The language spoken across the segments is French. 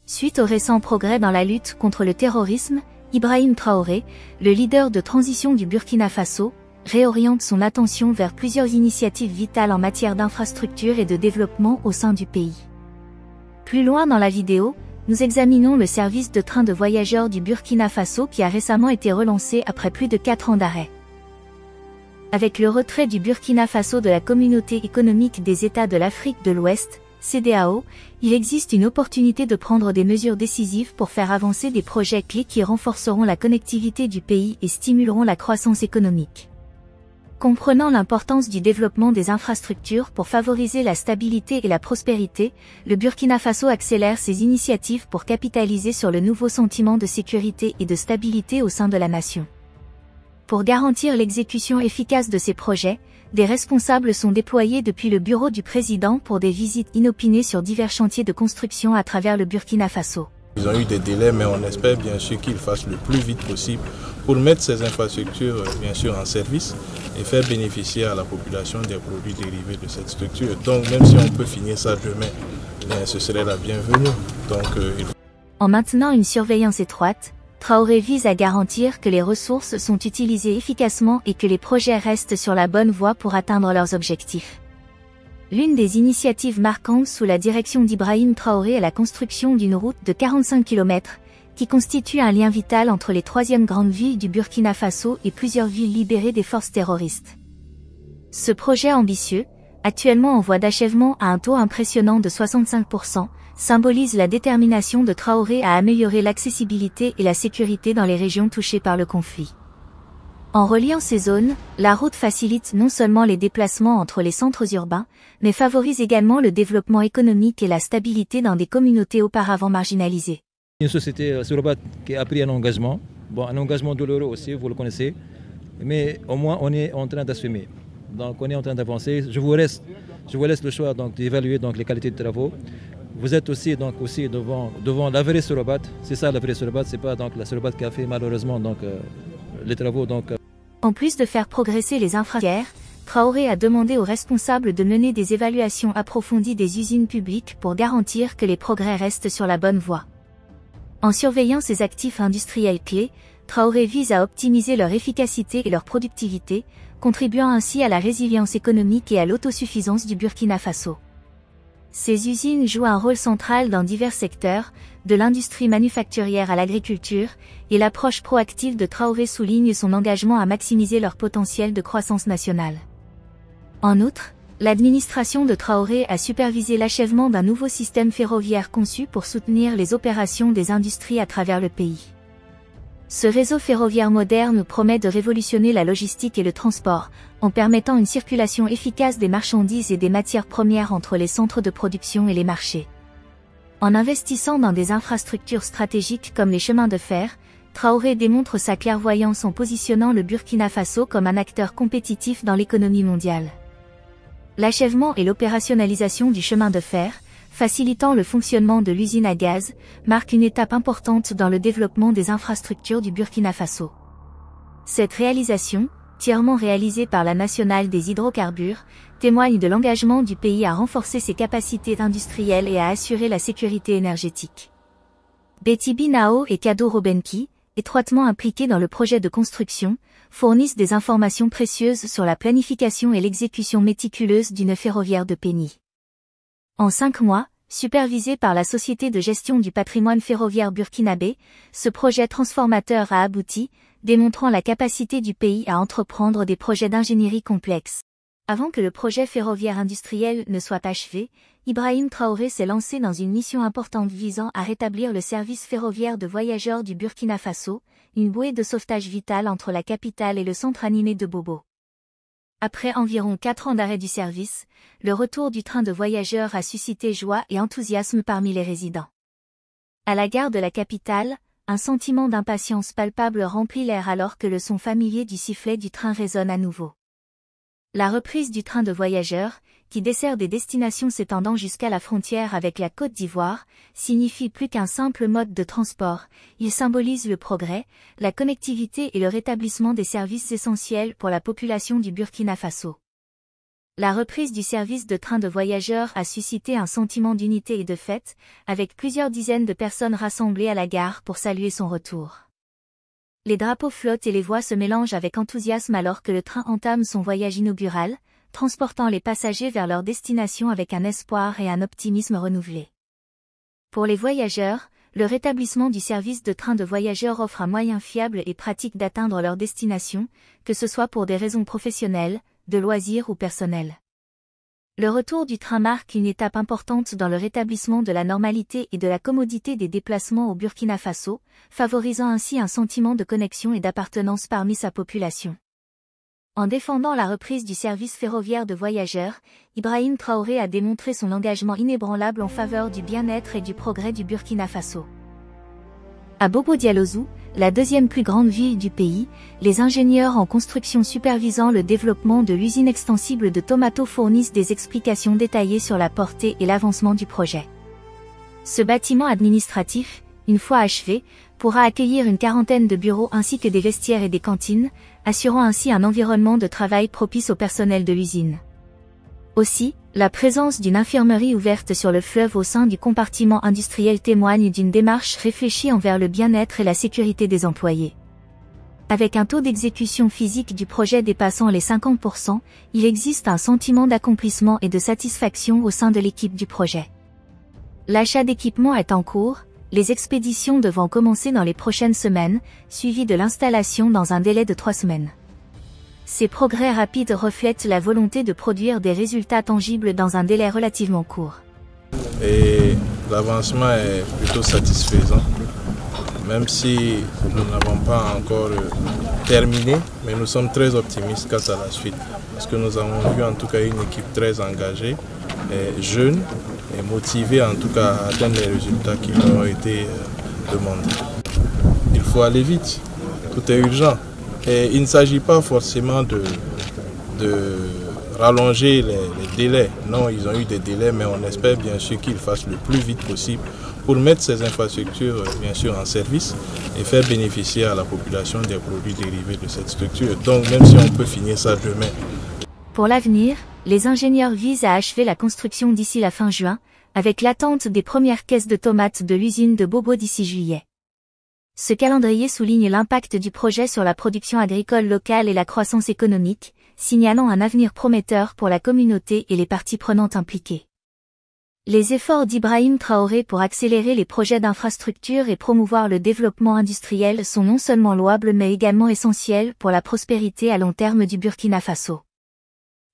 Suite aux récents progrès dans la lutte contre le terrorisme, Ibrahim Traoré, le leader de transition du Burkina Faso, réoriente son attention vers plusieurs initiatives vitales en matière d'infrastructure et de développement au sein du pays. Plus loin dans la vidéo, nous examinons le service de train de voyageurs du Burkina Faso qui a récemment été relancé après plus de 4 ans d'arrêt. Avec le retrait du Burkina Faso de la Communauté économique des États de l'Afrique de l'Ouest, CEDEAO, il existe une opportunité de prendre des mesures décisives pour faire avancer des projets clés qui renforceront la connectivité du pays et stimuleront la croissance économique. Comprenant l'importance du développement des infrastructures pour favoriser la stabilité et la prospérité, le Burkina Faso accélère ses initiatives pour capitaliser sur le nouveau sentiment de sécurité et de stabilité au sein de la nation. Pour garantir l'exécution efficace de ces projets, des responsables sont déployés depuis le bureau du président pour des visites inopinées sur divers chantiers de construction à travers le Burkina Faso. Ils ont eu des délais, mais on espère bien sûr qu'ils fassent le plus vite possible pour mettre ces infrastructures bien sûr en service et faire bénéficier à la population des produits dérivés de cette structure. Donc même si on peut finir ça demain, bien, ce serait la bienvenue. En maintenant une surveillance étroite, Traoré vise à garantir que les ressources sont utilisées efficacement et que les projets restent sur la bonne voie pour atteindre leurs objectifs. L'une des initiatives marquantes sous la direction d'Ibrahim Traoré est la construction d'une route de 45 km, qui constitue un lien vital entre les troisièmes grandes villes du Burkina Faso et plusieurs villes libérées des forces terroristes. Ce projet ambitieux, actuellement en voie d'achèvement à un taux impressionnant de 65%, symbolise la détermination de Traoré à améliorer l'accessibilité et la sécurité dans les régions touchées par le conflit. En reliant ces zones, la route facilite non seulement les déplacements entre les centres urbains, mais favorise également le développement économique et la stabilité dans des communautés auparavant marginalisées. Une société Sorobat qui a pris un engagement douloureux aussi, vous le connaissez, mais au moins on est en train d'assumer. Donc on est en train d'avancer. Je vous laisse le choix d'évaluer les qualités de travaux. Vous êtes aussi devant la vraie Sorobat. C'est ça la vraie Sorobat, c'est pas la Sorobat qui a fait malheureusement les travaux. En plus de faire progresser les infrastructures, Traoré a demandé aux responsables de mener des évaluations approfondies des usines publiques pour garantir que les progrès restent sur la bonne voie. En surveillant ces actifs industriels clés, Traoré vise à optimiser leur efficacité et leur productivité, contribuant ainsi à la résilience économique et à l'autosuffisance du Burkina Faso. Ces usines jouent un rôle central dans divers secteurs, de l'industrie manufacturière à l'agriculture, et l'approche proactive de Traoré souligne son engagement à maximiser leur potentiel de croissance nationale. En outre, l'administration de Traoré a supervisé l'achèvement d'un nouveau système ferroviaire conçu pour soutenir les opérations des industries à travers le pays. Ce réseau ferroviaire moderne promet de révolutionner la logistique et le transport, en permettant une circulation efficace des marchandises et des matières premières entre les centres de production et les marchés. En investissant dans des infrastructures stratégiques comme les chemins de fer, Traoré démontre sa clairvoyance en positionnant le Burkina Faso comme un acteur compétitif dans l'économie mondiale. L'achèvement et l'opérationnalisation du chemin de fer, facilitant le fonctionnement de l'usine à gaz, marque une étape importante dans le développement des infrastructures du Burkina Faso. Cette réalisation, entièrement réalisée par la Nationale des hydrocarbures, témoigne de l'engagement du pays à renforcer ses capacités industrielles et à assurer la sécurité énergétique. Betibi Nao et Kado Robenki, étroitement impliqués dans le projet de construction, fournissent des informations précieuses sur la planification et l'exécution méticuleuse d'une ferroviaire de Péni. En 5 mois, supervisé par la Société de gestion du patrimoine ferroviaire burkinabé, ce projet transformateur a abouti, démontrant la capacité du pays à entreprendre des projets d'ingénierie complexes. Avant que le projet ferroviaire industriel ne soit achevé, Ibrahim Traoré s'est lancé dans une mission importante visant à rétablir le service ferroviaire de voyageurs du Burkina Faso, une bouée de sauvetage vitale entre la capitale et le centre animé de Bobo. Après environ 4 ans d'arrêt du service, le retour du train de voyageurs a suscité joie et enthousiasme parmi les résidents. À la gare de la capitale, un sentiment d'impatience palpable remplit l'air alors que le son familier du sifflet du train résonne à nouveau. La reprise du train de voyageurs, qui dessert des destinations s'étendant jusqu'à la frontière avec la Côte d'Ivoire, signifie plus qu'un simple mode de transport, il symbolise le progrès, la connectivité et le rétablissement des services essentiels pour la population du Burkina Faso. La reprise du service de train de voyageurs a suscité un sentiment d'unité et de fête, avec plusieurs dizaines de personnes rassemblées à la gare pour saluer son retour. Les drapeaux flottent et les voix se mélangent avec enthousiasme alors que le train entame son voyage inaugural, transportant les passagers vers leur destination avec un espoir et un optimisme renouvelés. Pour les voyageurs, le rétablissement du service de train de voyageurs offre un moyen fiable et pratique d'atteindre leur destination, que ce soit pour des raisons professionnelles, de loisirs ou personnels. Le retour du train marque une étape importante dans le rétablissement de la normalité et de la commodité des déplacements au Burkina Faso, favorisant ainsi un sentiment de connexion et d'appartenance parmi sa population. En défendant la reprise du service ferroviaire de voyageurs, Ibrahim Traoré a démontré son engagement inébranlable en faveur du bien-être et du progrès du Burkina Faso. À Bobo-Dioulasso, la deuxième plus grande ville du pays, les ingénieurs en construction supervisant le développement de l'usine extensible de Tomato fournissent des explications détaillées sur la portée et l'avancement du projet. Ce bâtiment administratif, une fois achevé, pourra accueillir une quarantaine de bureaux ainsi que des vestiaires et des cantines, assurant ainsi un environnement de travail propice au personnel de l'usine. Aussi, la présence d'une infirmerie ouverte sur le fleuve au sein du compartiment industriel témoigne d'une démarche réfléchie envers le bien-être et la sécurité des employés. Avec un taux d'exécution physique du projet dépassant les 50%, il existe un sentiment d'accomplissement et de satisfaction au sein de l'équipe du projet. L'achat d'équipements est en cours, les expéditions devant commencer dans les prochaines semaines, suivies de l'installation dans un délai de 3 semaines. Ces progrès rapides reflètent la volonté de produire des résultats tangibles dans un délai relativement court. Et l'avancement est plutôt satisfaisant, même si nous n'avons pas encore terminé, mais nous sommes très optimistes quant à la suite. Parce que nous avons vu en tout cas une équipe très engagée, jeune et motivée en tout cas à atteindre les résultats qui leur ont été demandés. Il faut aller vite, tout est urgent. Et il ne s'agit pas forcément de rallonger les délais. Non, ils ont eu des délais, mais on espère bien sûr qu'ils fassent le plus vite possible pour mettre ces infrastructures bien sûr en service et faire bénéficier à la population des produits dérivés de cette structure. Donc même si on peut finir ça demain. Pour l'avenir, les ingénieurs visent à achever la construction d'ici la fin juin, avec l'attente des premières caisses de tomates de l'usine de Bobo d'ici juillet. Ce calendrier souligne l'impact du projet sur la production agricole locale et la croissance économique, signalant un avenir prometteur pour la communauté et les parties prenantes impliquées. Les efforts d'Ibrahim Traoré pour accélérer les projets d'infrastructure et promouvoir le développement industriel sont non seulement louables mais également essentiels pour la prospérité à long terme du Burkina Faso.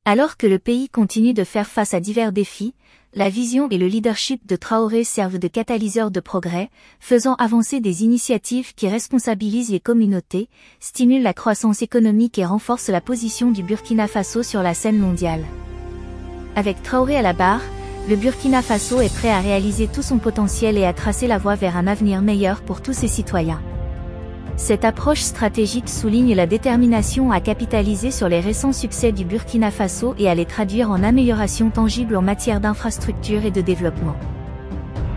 Alors que le pays continue de faire face à divers défis, la vision et le leadership de Traoré servent de catalyseurs de progrès, faisant avancer des initiatives qui responsabilisent les communautés, stimulent la croissance économique et renforcent la position du Burkina Faso sur la scène mondiale. Avec Traoré à la barre, le Burkina Faso est prêt à réaliser tout son potentiel et à tracer la voie vers un avenir meilleur pour tous ses citoyens. Cette approche stratégique souligne la détermination à capitaliser sur les récents succès du Burkina Faso et à les traduire en améliorations tangibles en matière d'infrastructure et de développement.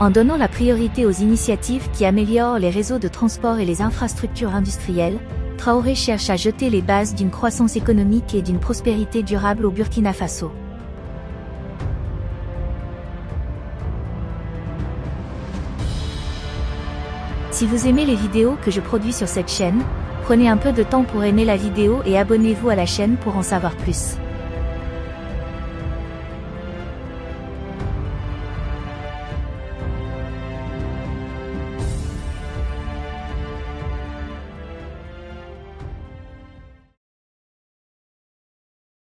En donnant la priorité aux initiatives qui améliorent les réseaux de transport et les infrastructures industrielles, Traoré cherche à jeter les bases d'une croissance économique et d'une prospérité durable au Burkina Faso. Si vous aimez les vidéos que je produis sur cette chaîne, prenez un peu de temps pour aimer la vidéo et abonnez-vous à la chaîne pour en savoir plus.